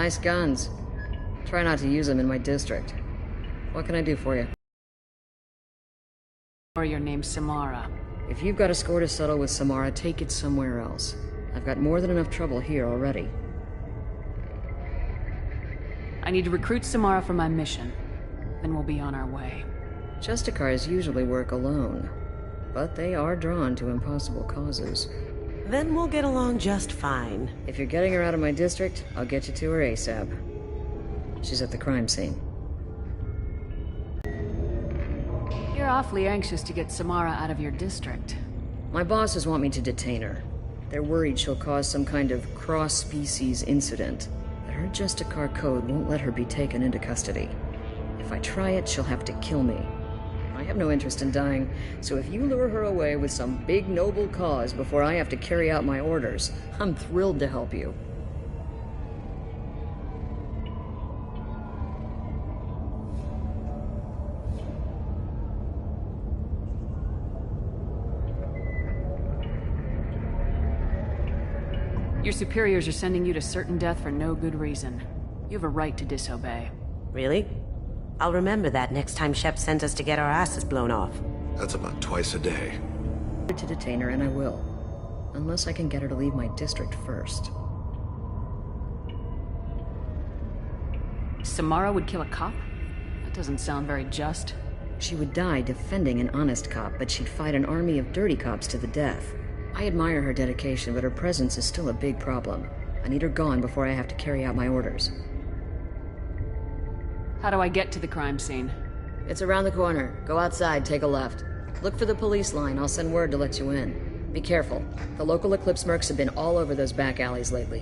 Nice guns. Try not to use them in my district. What can I do for you? Or your name's Samara. If you've got a score to settle with Samara, take it somewhere else. I've got more than enough trouble here already. I need to recruit Samara for my mission. Then we'll be on our way. Justicars usually work alone, but they are drawn to impossible causes. Then we'll get along just fine. If you're getting her out of my district, I'll get you to her ASAP. She's at the crime scene. You're awfully anxious to get Samara out of your district. My bosses want me to detain her. They're worried she'll cause some kind of cross-species incident, but her Justicar code won't let her be taken into custody. If I try it, she'll have to kill me. I have no interest in dying, so if you lure her away with some big noble cause before I have to carry out my orders, I'm thrilled to help you. Your superiors are sending you to certain death for no good reason. You have a right to disobey. Really? I'll remember that next time Shep sends us to get our asses blown off. That's about twice a day. To detain her, and I will. Unless I can get her to leave my district first. Samara would kill a cop? That doesn't sound very just. She would die defending an honest cop, but she'd fight an army of dirty cops to the death. I admire her dedication, but her presence is still a big problem. I need her gone before I have to carry out my orders. How do I get to the crime scene? It's around the corner. Go outside, take a left. Look for the police line. I'll send word to let you in. Be careful. The local Eclipse mercs have been all over those back alleys lately.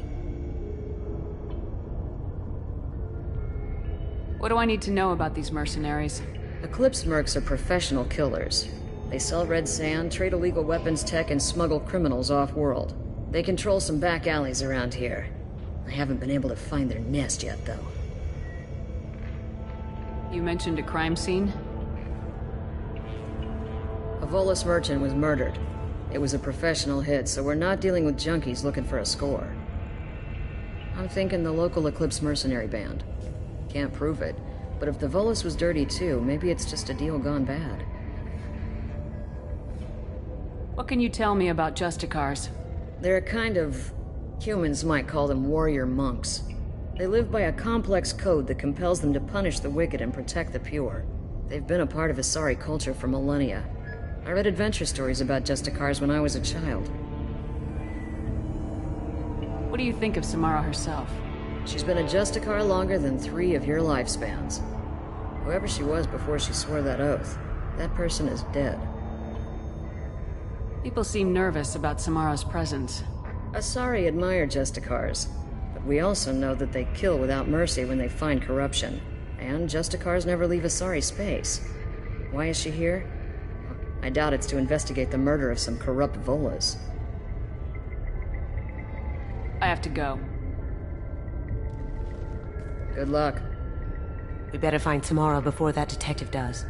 What do I need to know about these mercenaries? Eclipse mercs are professional killers. They sell red sand, trade illegal weapons tech, and smuggle criminals off-world. They control some back alleys around here. I haven't been able to find their nest yet, though. You mentioned a crime scene? A Volus merchant was murdered. It was a professional hit, so we're not dealing with junkies looking for a score. I'm thinking the local Eclipse mercenary band. Can't prove it, but if the Volus was dirty too, maybe it's just a deal gone bad. What can you tell me about Justicars? They're a kind of... humans might call them warrior monks. They live by a complex code that compels them to punish the wicked and protect the pure. They've been a part of Asari culture for millennia. I read adventure stories about Justicars when I was a child. What do you think of Samara herself? She's been a Justicar longer than 3 of your lifespans. Whoever she was before she swore that oath, that person is dead. People seem nervous about Samara's presence. Asari admire Justicars, but we also know that they kill without mercy when they find corruption. And Justicars never leave Asari space. Why is she here? I doubt it's to investigate the murder of some corrupt Volas. I have to go. Good luck. We better find Samara before that detective does.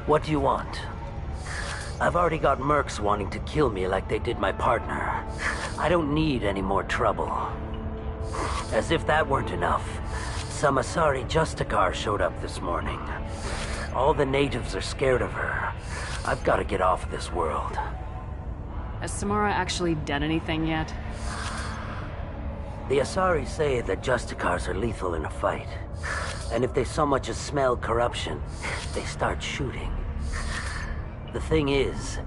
What do you want? I've already got mercs wanting to kill me like they did my partner. I don't need any more trouble. As if that weren't enough, some Asari Justicar showed up this morning. All the natives are scared of her. I've got to get off this world. Has Samara actually done anything yet? The Asari say that Justicars are lethal in a fight. And if they so much as smell corruption, they start shooting. The thing is,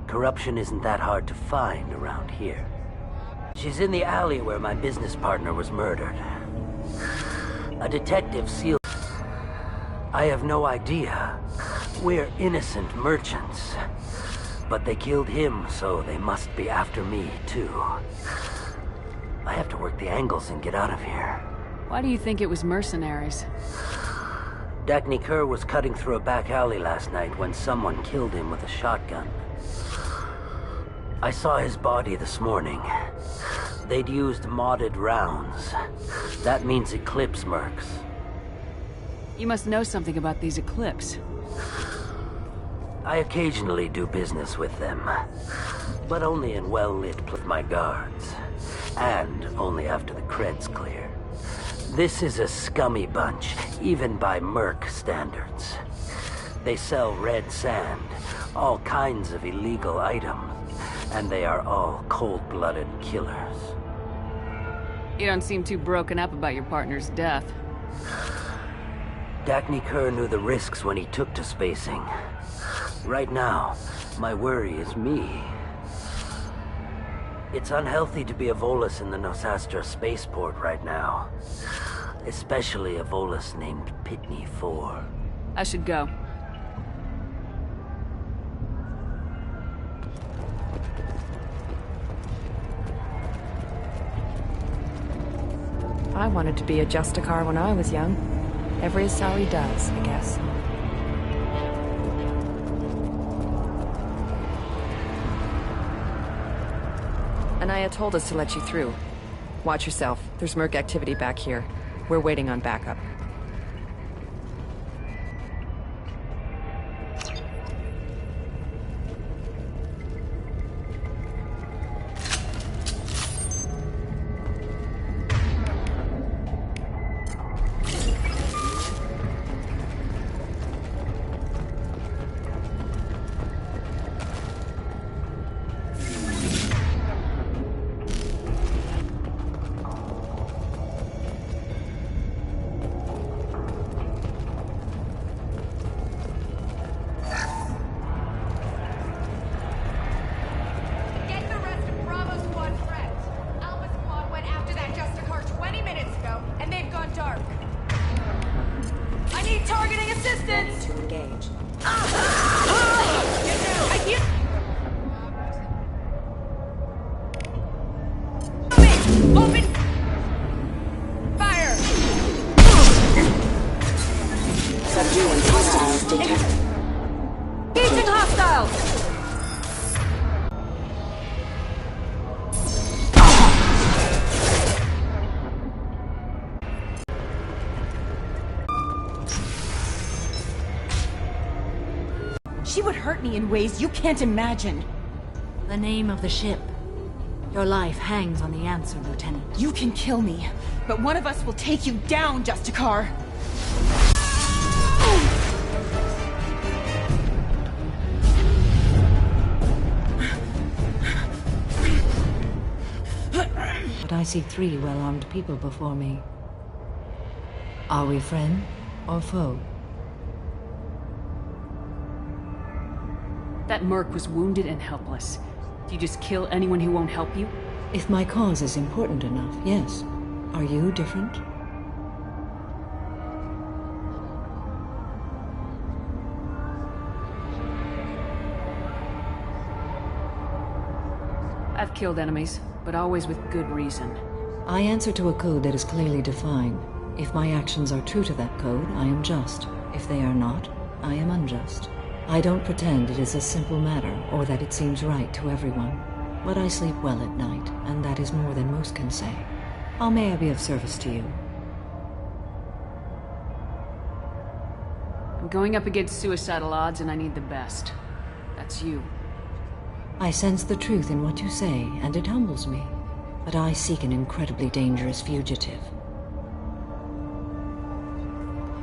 corruption isn't that hard to find around here. She's in the alley where my business partner was murdered. A detective sealed... I have no idea. We're innocent merchants. But they killed him, so they must be after me, too. I have to work the angles and get out of here. Why do you think it was mercenaries? Dagny Kerr was cutting through a back alley last night when someone killed him with a shotgun. I saw his body this morning. They'd used modded rounds. That means Eclipse mercs. You must know something about these Eclipse. I occasionally do business with them, but only in well-lit with my guards, and only after the creds clear. This is a scummy bunch, even by merc standards. They sell red sand, all kinds of illegal items, and they are all cold-blooded killers. You don't seem too broken up about your partner's death. Dagny Kerr knew the risks when he took to spacing. Right now, my worry is me. It's unhealthy to be a Volus in the Nosastra spaceport right now. Especially a Volus named Pitney 4. I should go. I wanted to be a Justicar when I was young. Every Asari does, I guess. Anaya told us to let you through. Watch yourself. There's merc activity back here. We're waiting on backup. She would hurt me in ways you can't imagine. The name of the ship. Your life hangs on the answer, Lieutenant. You can kill me, but one of us will take you down, Justicar. But I see 3 well-armed people before me. Are we friend or foe? That merc was wounded and helpless. Do you just kill anyone who won't help you? If my cause is important enough, yes. Are you different? I've killed enemies, but always with good reason. I answer to a code that is clearly defined. If my actions are true to that code, I am just. If they are not, I am unjust. I don't pretend it is a simple matter, or that it seems right to everyone. But I sleep well at night, and that is more than most can say. How may I be of service to you? I'm going up against suicidal odds, and I need the best. That's you. I sense the truth in what you say, and it humbles me. But I seek an incredibly dangerous fugitive.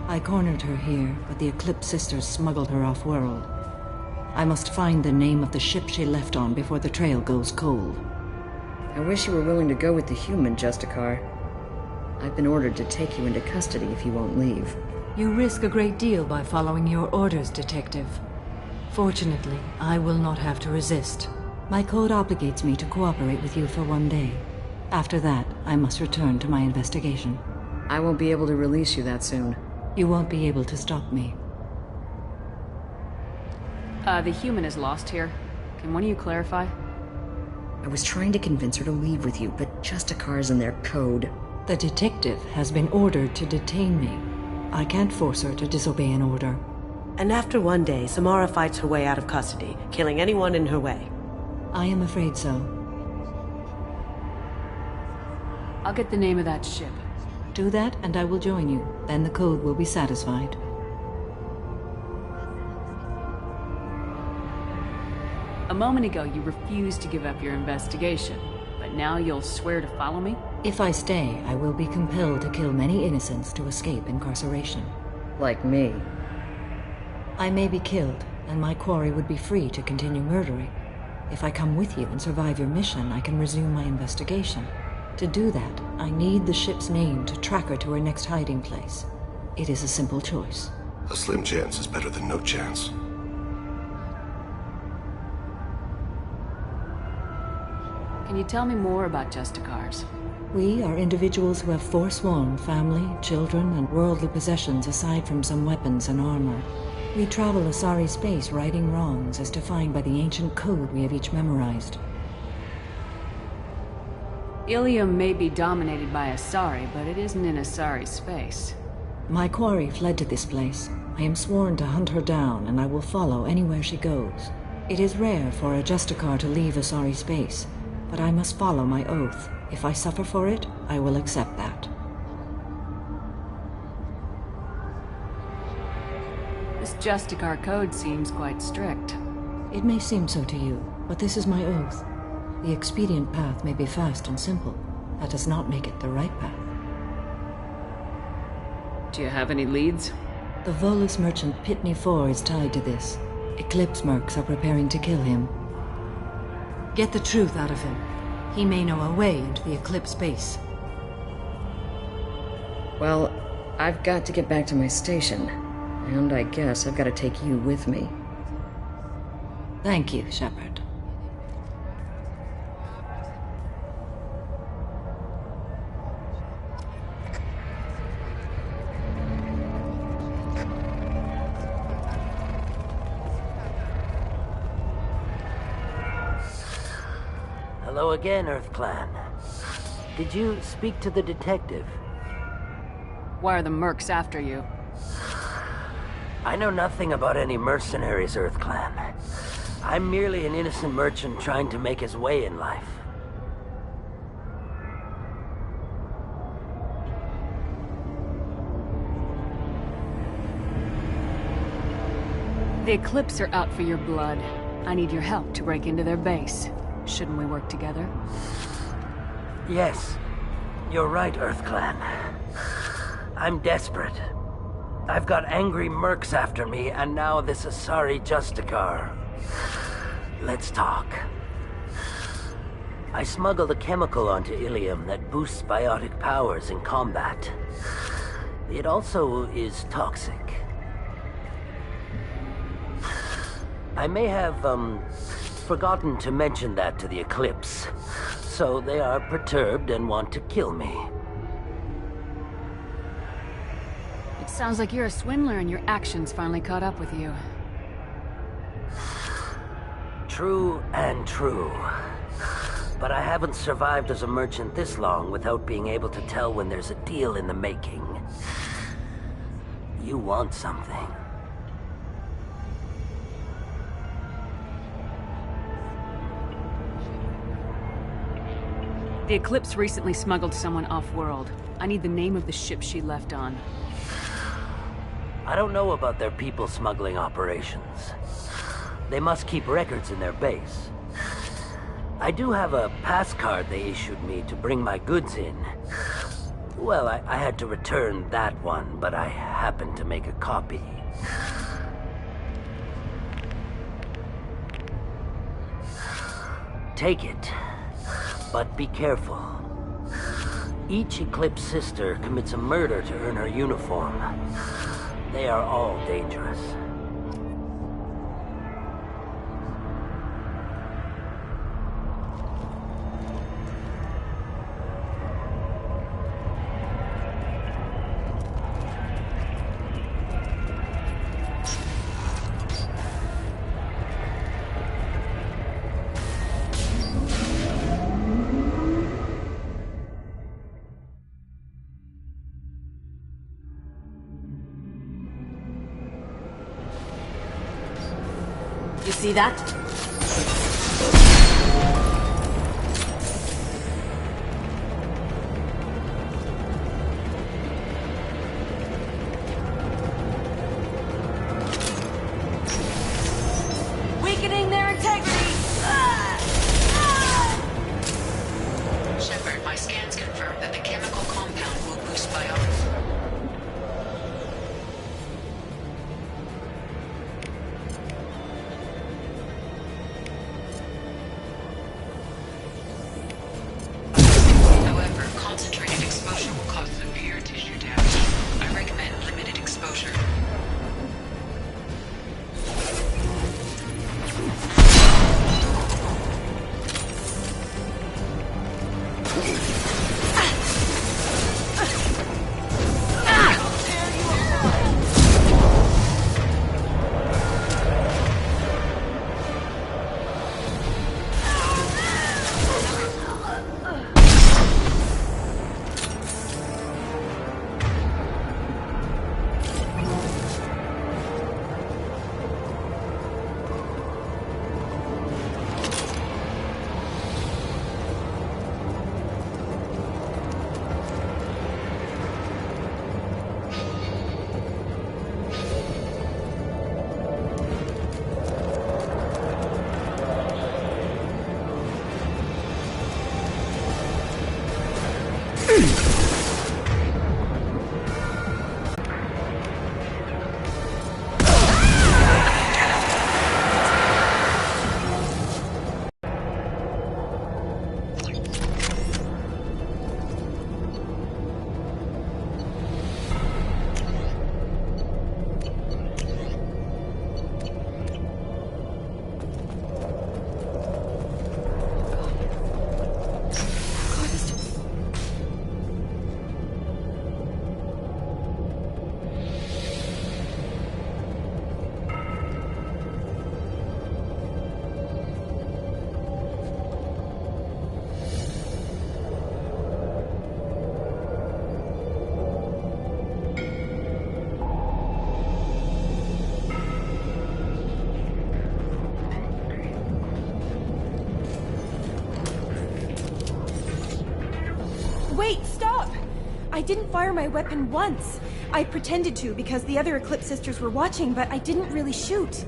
I cornered her here, but the Eclipse sisters smuggled her off-world. I must find the name of the ship she left on before the trail goes cold. I wish you were willing to go with the human, Justicar. I've been ordered to take you into custody if you won't leave. You risk a great deal by following your orders, Detective. Fortunately, I will not have to resist. My code obligates me to cooperate with you for 1 day. After that, I must return to my investigation. I won't be able to release you that soon. You won't be able to stop me. The human is lost here. Can one of you clarify? I was trying to convince her to leave with you, but Justicar's in their code. The detective has been ordered to detain me. I can't force her to disobey an order. And after 1 day, Samara fights her way out of custody, killing anyone in her way. I am afraid so. I'll get the name of that ship. Do that, and I will join you. Then the code will be satisfied. A moment ago, you refused to give up your investigation, but now you'll swear to follow me? If I stay, I will be compelled to kill many innocents to escape incarceration. Like me. I may be killed, and my quarry would be free to continue murdering. If I come with you and survive your mission, I can resume my investigation. To do that, I need the ship's name to track her to her next hiding place. It is a simple choice. A slim chance is better than no chance. Can you tell me more about Justicars? We are individuals who have forsworn family, children, and worldly possessions aside from some weapons and armor. We travel Asari space righting wrongs as defined by the ancient code we have each memorized. Ilium may be dominated by Asari, but it isn't in Asari space. My quarry fled to this place. I am sworn to hunt her down, and I will follow anywhere she goes. It is rare for a Justicar to leave Asari space, but I must follow my oath. If I suffer for it, I will accept that. This Justicar code seems quite strict. It may seem so to you, but this is my oath. The expedient path may be fast and simple. That does not make it the right path. Do you have any leads? The Volus merchant Pitney 4 is tied to this. Eclipse mercs are preparing to kill him. Get the truth out of him. He may know a way into the Eclipse base. Well, I've got to get back to my station. And I guess I've got to take you with me. Thank you, Shepard. Hello again, Earth Clan. Did you speak to the detective? Why are the mercs after you? I know nothing about any mercenaries, Earth Clan. I'm merely an innocent merchant trying to make his way in life. The Eclipse are out for your blood. I need your help to break into their base. Shouldn't we work together? Yes, you're right, Earth Clan. I'm desperate. I've got angry mercs after me, and now this Asari Justicar. Let's talk. I smuggled a chemical onto Ilium that boosts biotic powers in combat. It also is toxic. I may have, forgotten to mention that to the Eclipse, so they are perturbed and want to kill me. It sounds like you're a swindler and your actions finally caught up with you. True and true. But I haven't survived as a merchant this long without being able to tell when there's a deal in the making. You want something. The Eclipse recently smuggled someone off-world. I need the name of the ship she left on. I don't know about their people smuggling operations. They must keep records in their base. I do have a pass card they issued me to bring my goods in. Well, I had to return that one, but I happened to make a copy. Take it, but be careful. Each Eclipse sister commits a murder to earn her uniform. They are all dangerous. You see that? didn't fire my weapon once. I pretended to because the other Eclipse sisters were watching, but I didn't really shoot.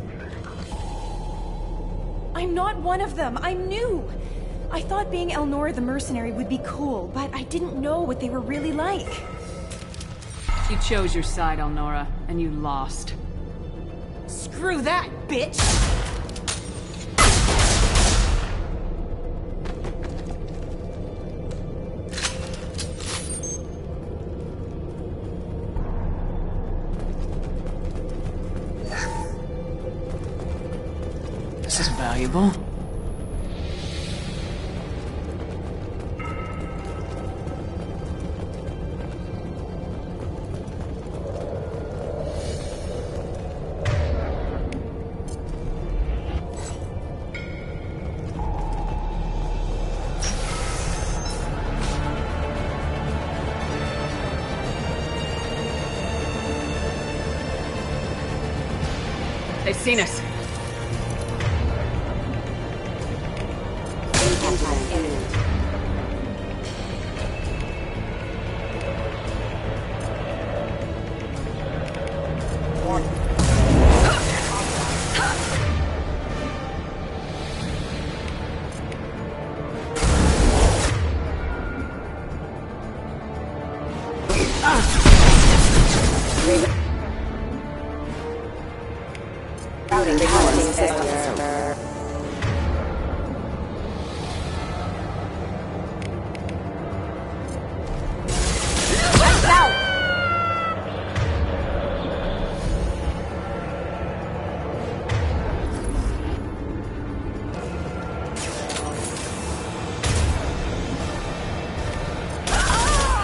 I'm not one of them. I'm new. I thought being Elnora the mercenary would be cool, but I didn't know what they were really like. You chose your side, Elnora, and you lost. Screw that, bitch! This is valuable. They've seen us.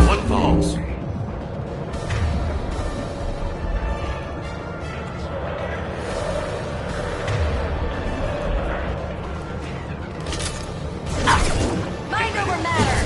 One falls. Mind over matter!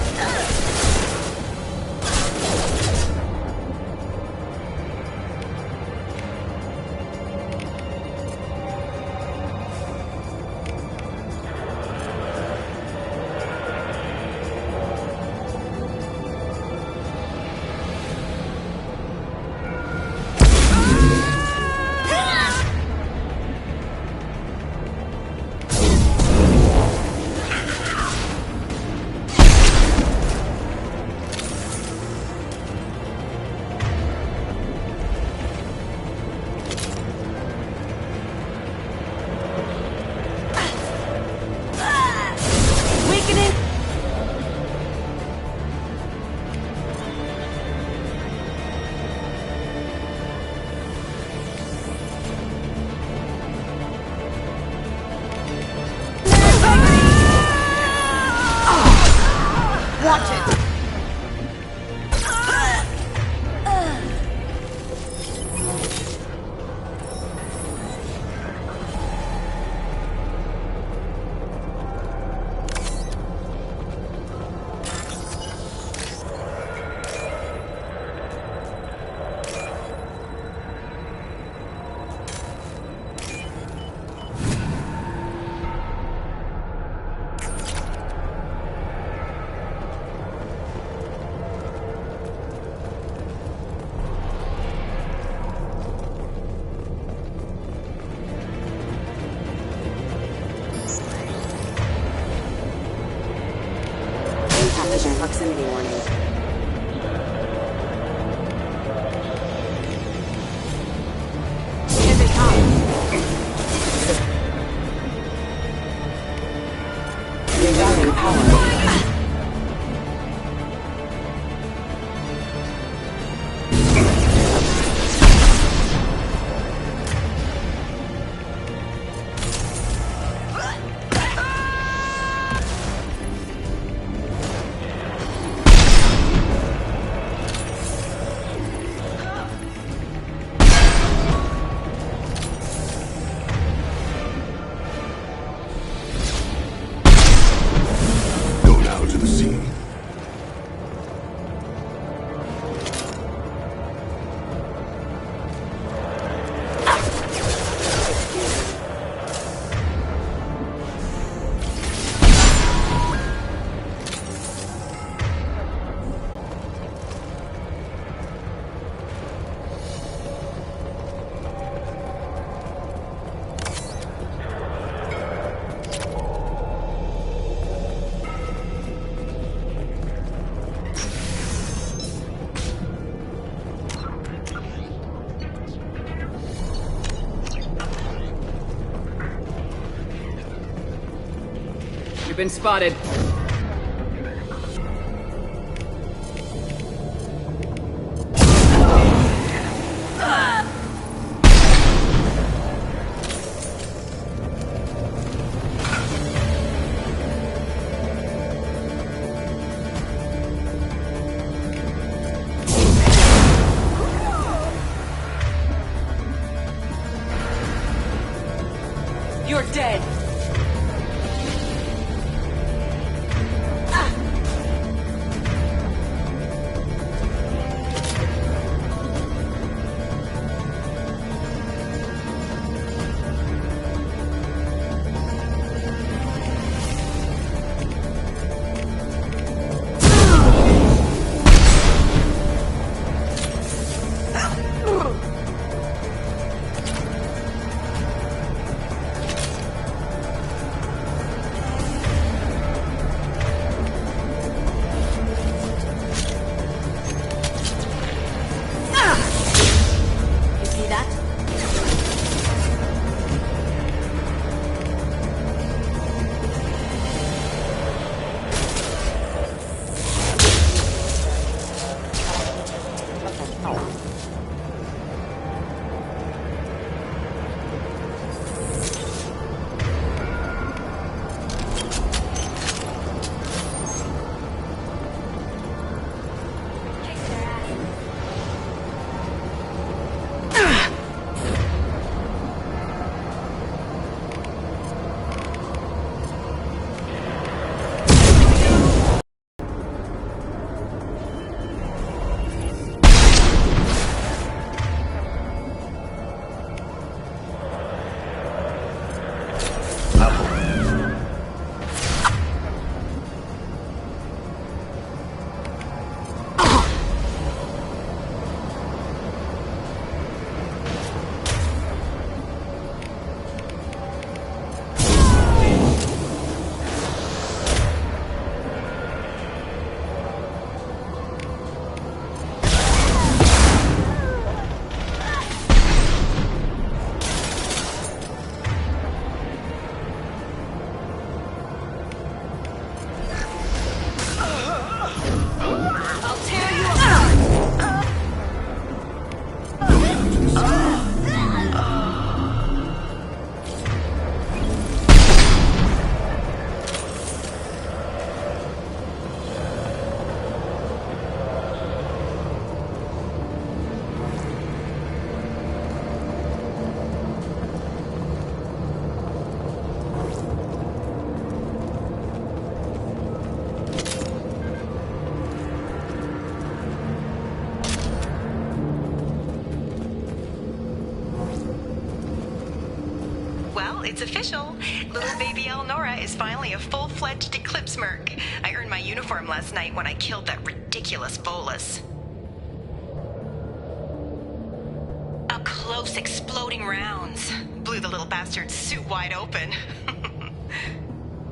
Watch it! Proximity warning. Here they come. Rerouting power. been spotted. You're dead! It's official. Little baby Elnora is finally a full-fledged Eclipse Merc. I earned my uniform last night when I killed that ridiculous bolus. Up close, exploding rounds. Blew the little bastard's suit wide open.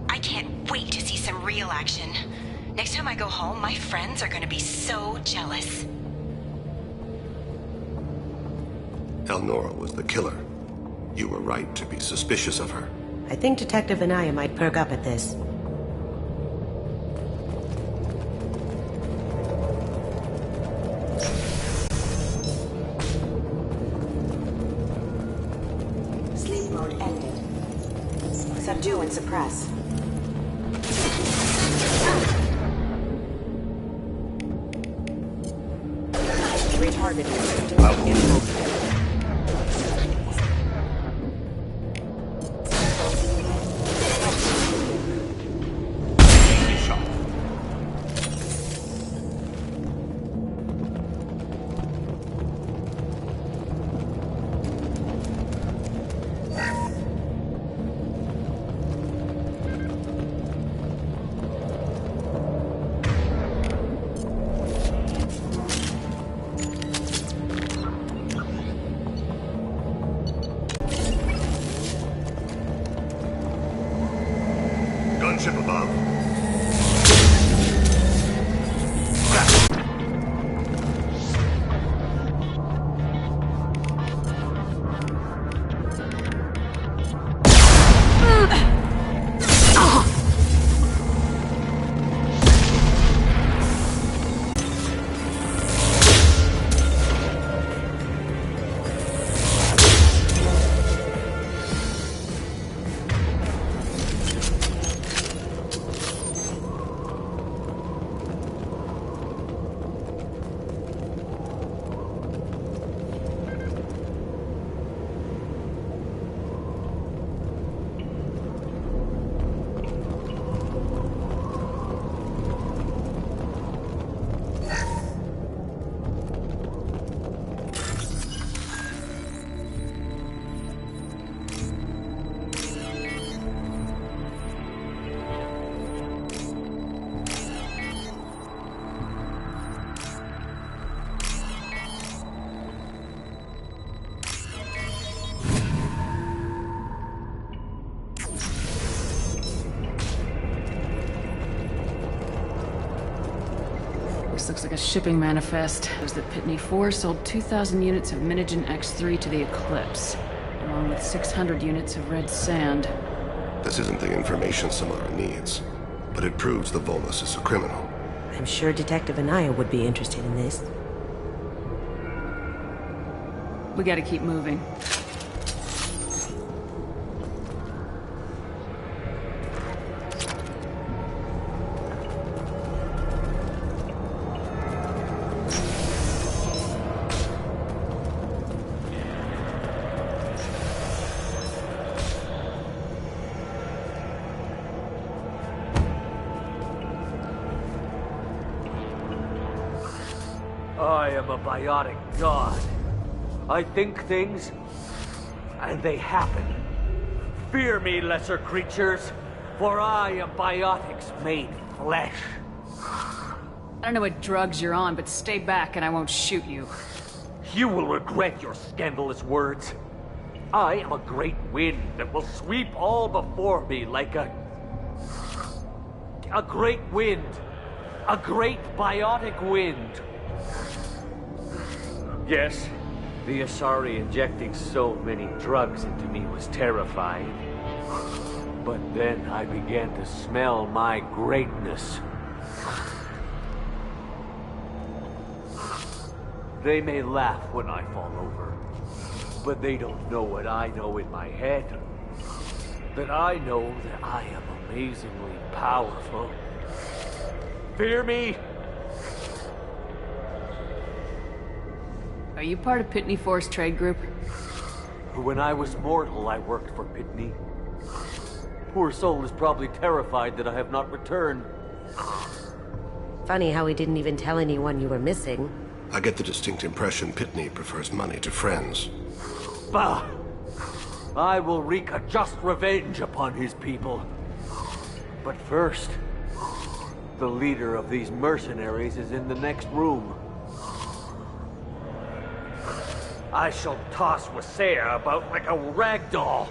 I can't wait to see some real action. Next time I go home, my friends are gonna be so jealous. Elnora was the killer. You were right to be suspicious of her. I think Detective Anaya might perk up at this. Sleep mode ended. Subdue and suppress. Retargeting. Gunship above. This looks like a shipping manifest. It was that Pitney 4 sold 2,000 units of Minigen X3 to the Eclipse, along with 600 units of red sand. This isn't the information Samara needs, but it proves the Volus is a criminal. I'm sure Detective Anaya would be interested in this. We gotta keep moving. I am a biotic god. I think things, and they happen. Fear me, lesser creatures, for I am biotics made flesh. I don't know what drugs you're on, but stay back and I won't shoot you. You will regret your scandalous words. I am a great wind that will sweep all before me like a great wind. A great biotic wind. Yes, the Asari injecting so many drugs into me was terrifying. But then I began to smell my greatness. They may laugh when I fall over, but they don't know what I know in my head. That I know that I am amazingly powerful. Fear me! Are you part of Pitney 4's trade group? When I was mortal, I worked for Pitney. Poor soul is probably terrified that I have not returned. Funny how he didn't even tell anyone you were missing. I get the distinct impression Pitney prefers money to friends. Bah! I will wreak a just revenge upon his people. But first, the leader of these mercenaries is in the next room. I shall toss Wasea about like a rag doll.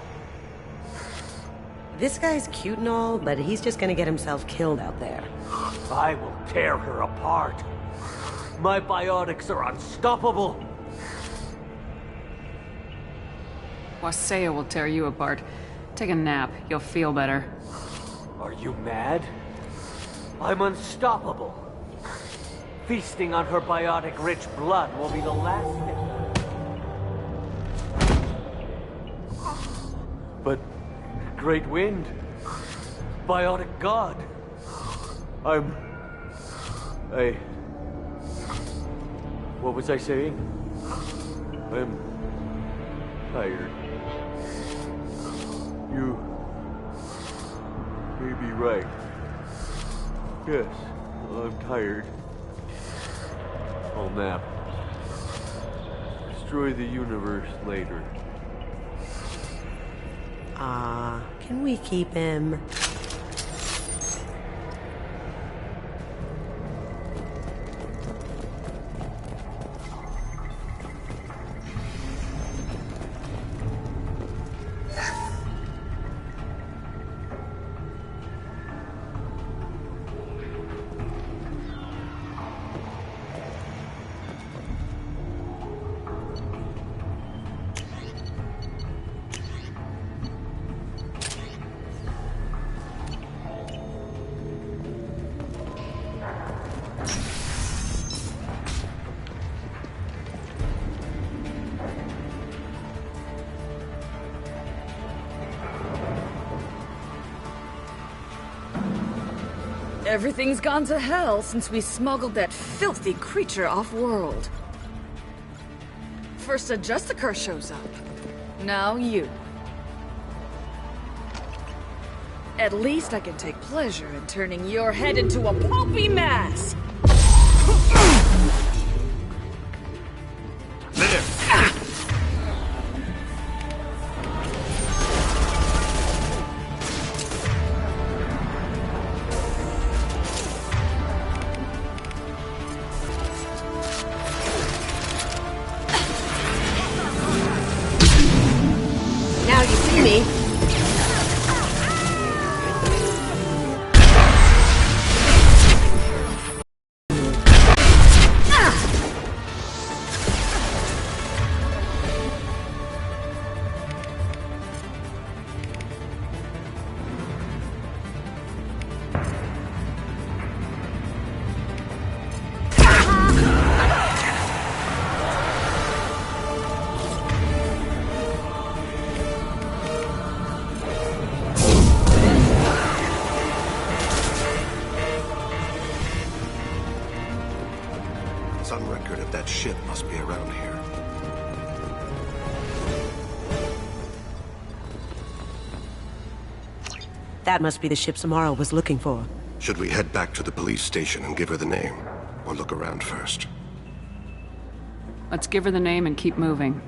This guy's cute and all, but he's just gonna get himself killed out there. I will tear her apart. My biotics are unstoppable. Wasea will tear you apart. Take a nap. You'll feel better. Are you mad? I'm unstoppable. Feasting on her biotic-rich blood will be the last thing. But Great Wind, biotic god. What was I saying? I'm tired. You may be right. Yes, I'm tired. I'll nap. Destroy the universe later. Can we keep him? Everything's gone to hell since we smuggled that filthy creature off-world. First a Justicar shows up. Now you. At least I can take pleasure in turning your head into a pulpy mass! Now you see me. ship must be around here. That must be the ship Samara was looking for. Should we head back to the police station and give her the name? Or look around first? Let's give her the name and keep moving.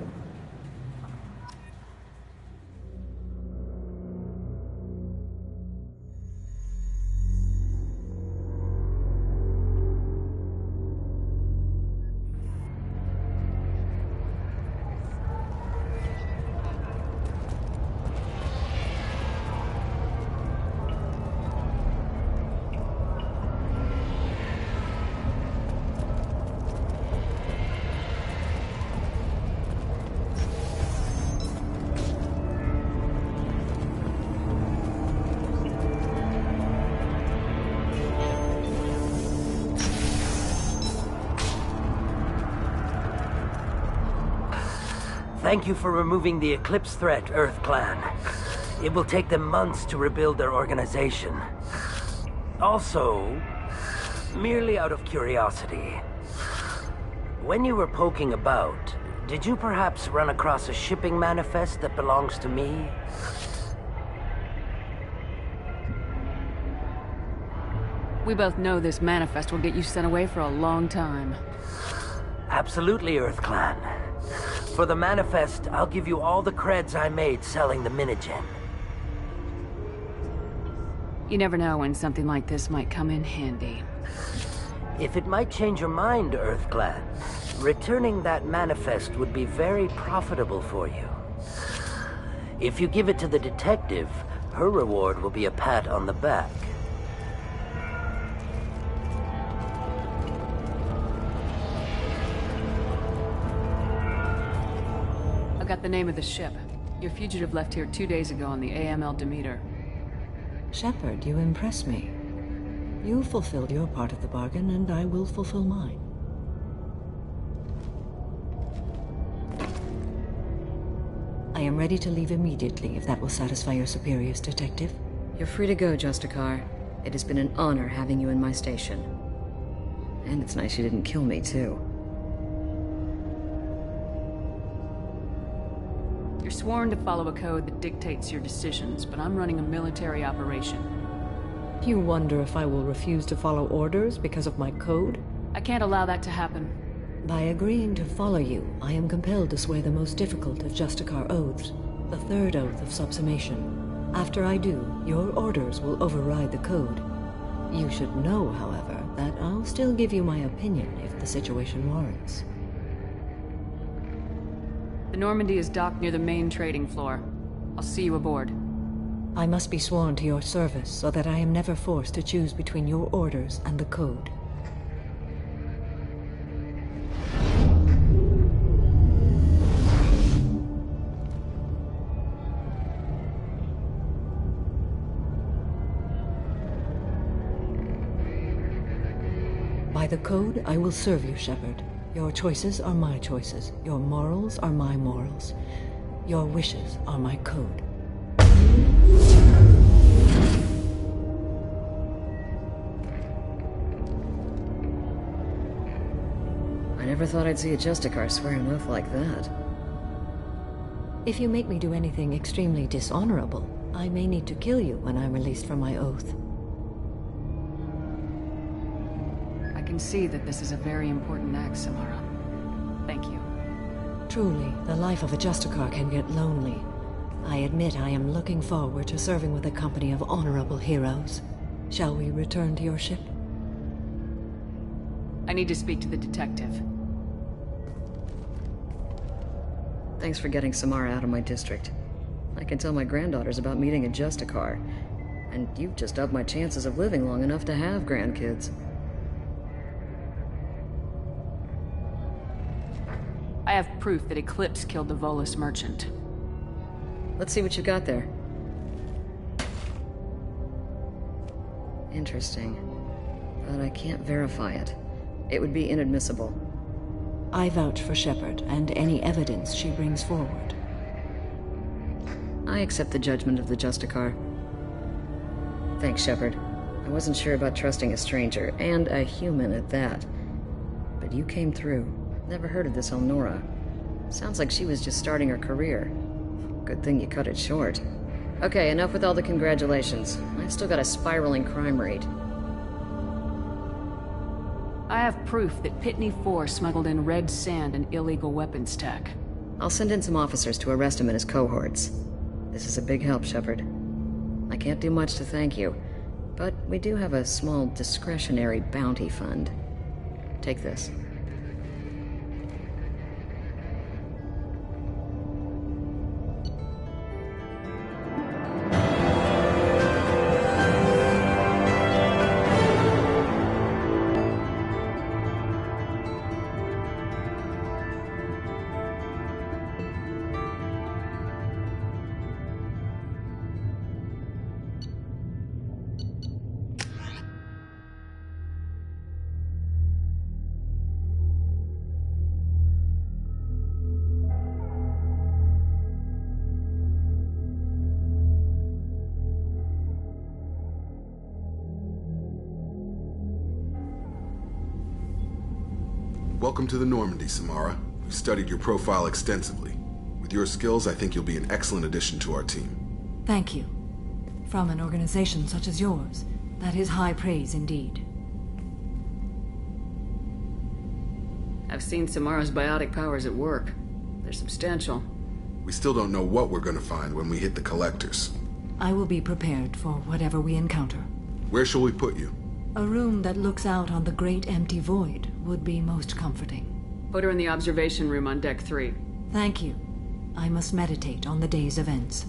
Thank you for removing the Eclipse threat, Earth Clan. It will take them months to rebuild their organization. Also, merely out of curiosity, when you were poking about, did you perhaps run across a shipping manifest that belongs to me? We both know this manifest will get you sent away for a long time. Absolutely, Earth Clan. For the manifest, I'll give you all the creds I made selling the Minigen. You never know when something like this might come in handy. If it might change your mind, Earth Clan, returning that manifest would be very profitable for you. If you give it to the detective, her reward will be a pat on the back. Got the name of the ship. Your fugitive left here 2 days ago on the AML Demeter. Shepard, you impress me. You fulfilled your part of the bargain, and I will fulfill mine. I am ready to leave immediately, if that will satisfy your superiors, Detective. You're free to go, Justicar. It has been an honor having you in my station. And it's nice you didn't kill me, too. You're sworn to follow a code that dictates your decisions, but I'm running a military operation. You wonder if I will refuse to follow orders because of my code? I can't allow that to happen. By agreeing to follow you, I am compelled to swear the most difficult of Justicar oaths, the third oath of subsumation. After I do, your orders will override the code. You should know, however, that I'll still give you my opinion if the situation warrants. The Normandy is docked near the main trading floor. I'll see you aboard. I must be sworn to your service so that I am never forced to choose between your orders and the code. By the code, I will serve you, Shepard. Your choices are my choices. Your morals are my morals. Your wishes are my code. I never thought I'd see a Justicar swear an oath like that. If you make me do anything extremely dishonorable, I may need to kill you when I'm released from my oath. I can see that this is a very important act, Samara. Thank you. Truly, the life of a Justicar can get lonely. I admit I am looking forward to serving with a company of honorable heroes. Shall we return to your ship? I need to speak to the detective. Thanks for getting Samara out of my district. I can tell my granddaughters about meeting a Justicar. And you've just upped my chances of living long enough to have grandkids. I have proof that Eclipse killed the Volus merchant. Let's see what you got there. Interesting. But I can't verify it. It would be inadmissible. I vouch for Shepard and any evidence she brings forward. I accept the judgment of the Justicar. Thanks, Shepard. I wasn't sure about trusting a stranger, and a human at that. But you came through. Never heard of this Elnora. Sounds like she was just starting her career. Good thing you cut it short. Okay, enough with all the congratulations. I've still got a spiraling crime rate. I have proof that Pitney 4 smuggled in red sand and illegal weapons tech. I'll send in some officers to arrest him and his cohorts. This is a big help, Shepard. I can't do much to thank you, but we do have a small discretionary bounty fund. Take this. Welcome to the Normandy, Samara. We've studied your profile extensively. With your skills, I think you'll be an excellent addition to our team. Thank you. From an organization such as yours, that is high praise indeed. I've seen Samara's biotic powers at work. They're substantial. We still don't know what we're gonna find when we hit the collectors. I will be prepared for whatever we encounter. Where shall we put you? A room that looks out on the great empty void would be most comforting. Put her in the observation room on Deck 3. Thank you. I must meditate on the day's events.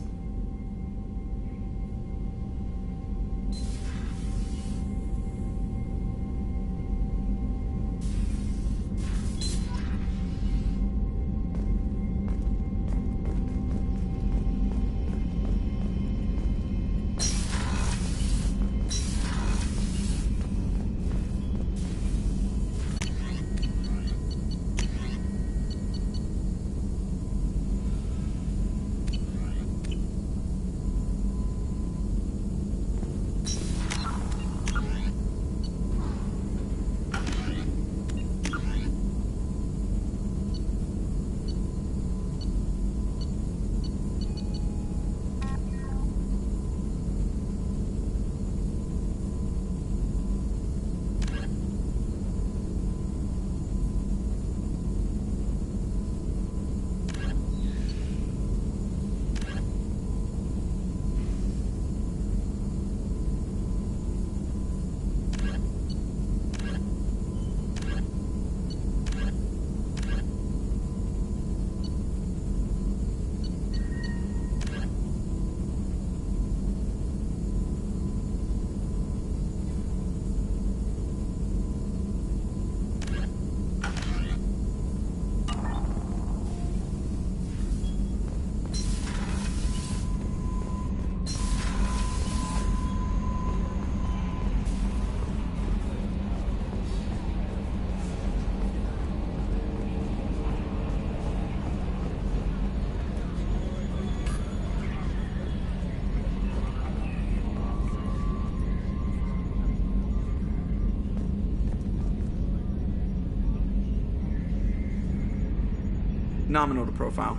Nominal to profile.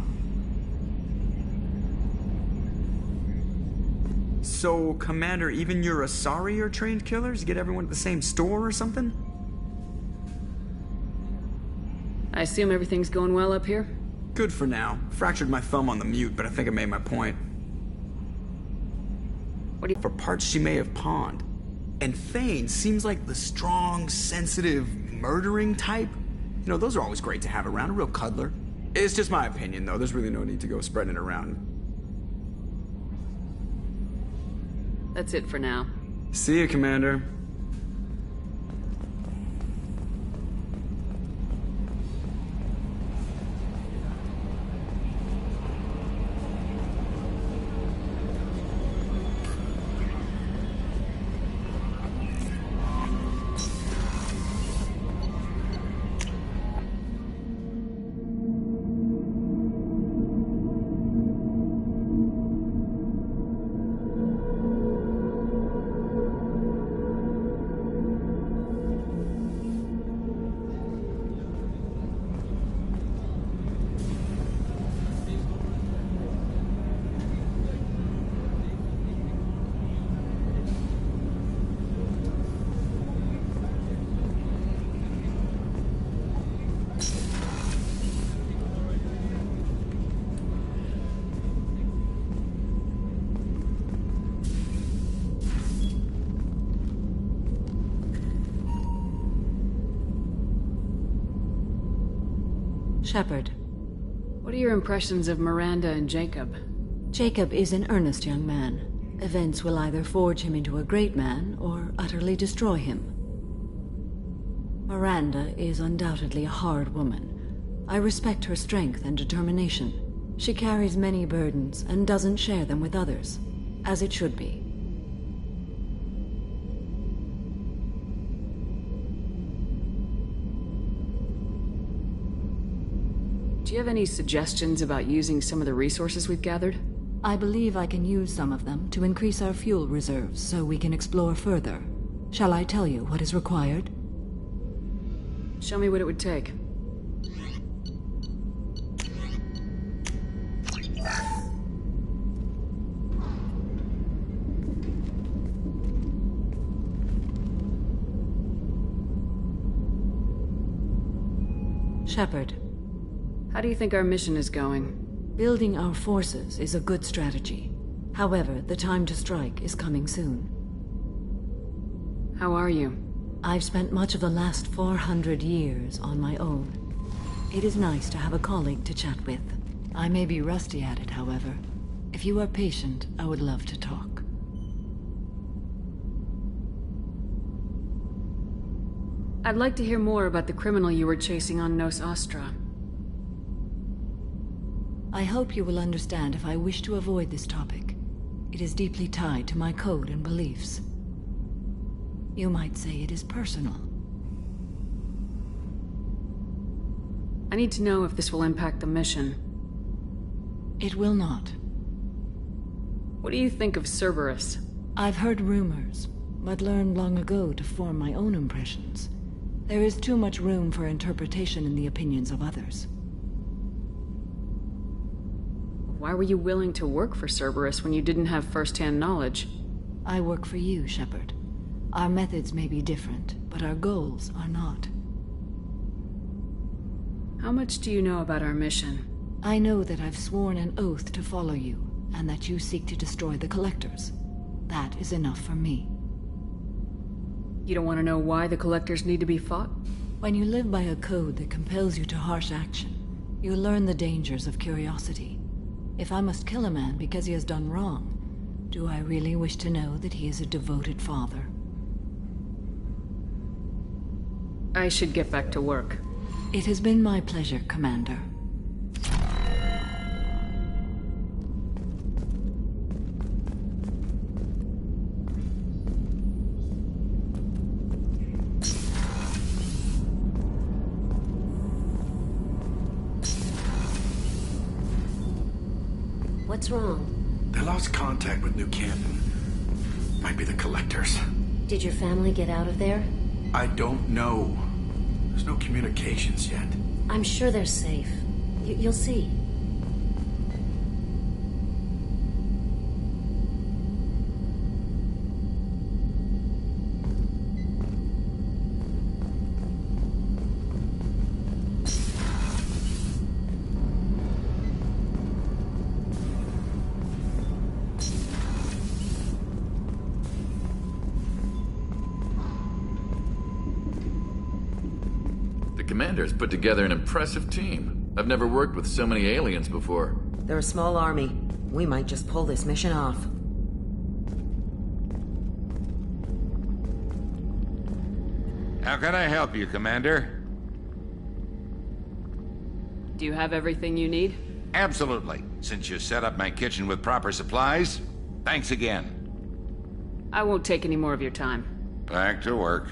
So, Commander, even your Asari are trained killers? Get everyone at the same store or something? I assume everything's going well up here? Good for now. Fractured my thumb on the mute, but I think I made my point. What do you... For parts she may have pawned. And Thane seems like the strong, sensitive, murdering type. You know, those are always great to have around, a real cuddler. It's just my opinion, though. There's really no need to go spreading it around. That's it for now. See you, Commander. Shepard. What are your impressions of Miranda and Jacob? Jacob is an earnest young man. Events will either forge him into a great man, or utterly destroy him. Miranda is undoubtedly a hard woman. I respect her strength and determination. She carries many burdens and doesn't share them with others, as it should be. Do you have any suggestions about using some of the resources we've gathered? I believe I can use some of them to increase our fuel reserves so we can explore further. Shall I tell you what is required? Show me what it would take. Shepard. How do you think our mission is going? Building our forces is a good strategy. However, the time to strike is coming soon. How are you? I've spent much of the last 400 years on my own. It is nice to have a colleague to chat with. I may be rusty at it, however. If you are patient, I would love to talk. I'd like to hear more about the criminal you were chasing on Nos Astra. I hope you will understand if I wish to avoid this topic. It is deeply tied to my code and beliefs. You might say it is personal. I need to know if this will impact the mission. It will not. What do you think of Cerberus? I've heard rumors, but learned long ago to form my own impressions. There is too much room for interpretation in the opinions of others. Why were you willing to work for Cerberus when you didn't have first-hand knowledge? I work for you, Shepard. Our methods may be different, but our goals are not. How much do you know about our mission? I know that I've sworn an oath to follow you, and that you seek to destroy the Collectors. That is enough for me. You don't want to know why the Collectors need to be fought? When you live by a code that compels you to harsh action, you learn the dangers of curiosity. If I must kill a man because he has done wrong, do I really wish to know that he is a devoted father? I should get back to work. It has been my pleasure, Commander. What's wrong? They lost contact with New Canton. Might be the Collectors. Did your family get out of there? I don't know. There's no communications yet. I'm sure they're safe. You'll see. Commander's put together an impressive team. I've never worked with so many aliens before. They're a small army. We might just pull this mission off. How can I help you, Commander? Do you have everything you need? Absolutely. Since you set up my kitchen with proper supplies, thanks again. I won't take any more of your time. Back to work.